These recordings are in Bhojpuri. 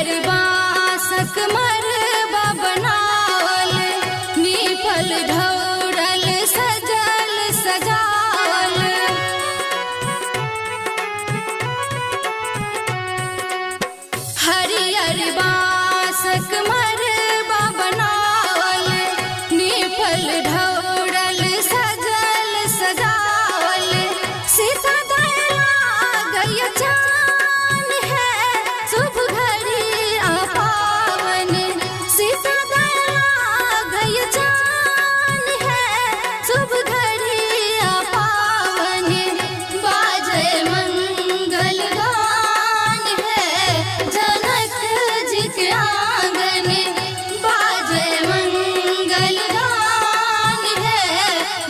हरियर बांसक मरबा बनावल, नीपल ढौरल सजल सजावल। हरियर बांसक मरबा बनावल, नीपल ढौरल सजल सजावल। सीता दया गया जान है, शुभ घड़ी आपावन। सीता दया गया जान है, शुभ घड़ी आपावन। बाजे मंगल गान है, जनक जी के आंगन। बाजे मंगल गान है,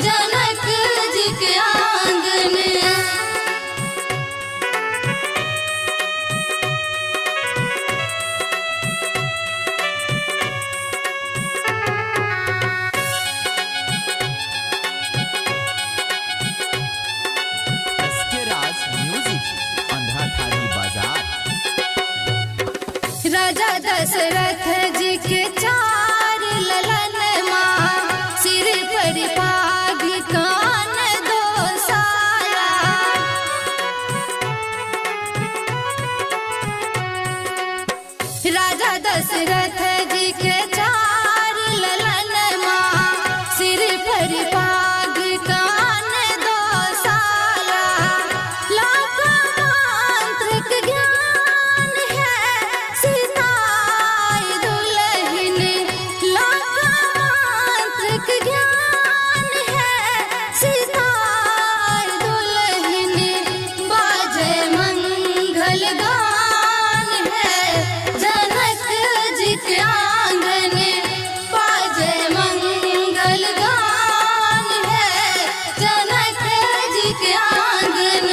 जनक जी के आंगन। एसके राज म्यूजिक, अंधा ठाड़ी बाजार। राजा दशरथ जी के 4 ललन माँ, सिर पर पाग कान 2 साला। राजा दशरथ जी के 4 ललन माँ, सिर पर पाग कान 2 साला। लाखों मांत्रिक ज्ञान है, सीताई दुल्हन। लाखों मांत्रिक ज्ञान है, सीताई दुल्हन। बाजे मंगल गान है, जनक जी के आंगन। बाजे मंगल गान है, जनक जी के आंगन।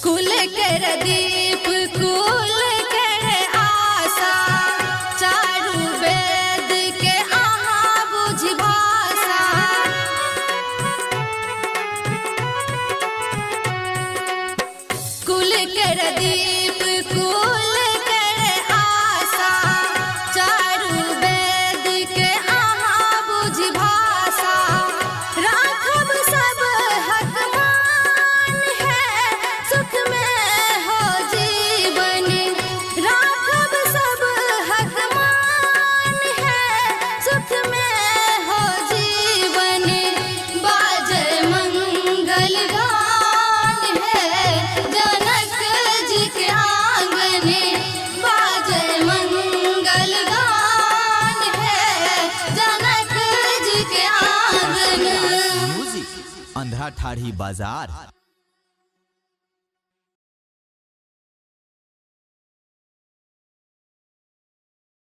कुल कर दीप कुल कर आशा, चारु वेद के अहाँ बुझि भाषा। कुल कर दीप कुल कर आशा, चारु वेद के अहाँ बुझि भाषा। राखब सब हक मान है, सुख में हो जीवन। राखब सब हक मान है, सुख में हो जीवन। बाजे मंगल गान है, जनक जी के आंगन। बाजे मंगल गान है, जनक जी के आंगन। म्यूजिक, अंधा ठाड़ी बाजार।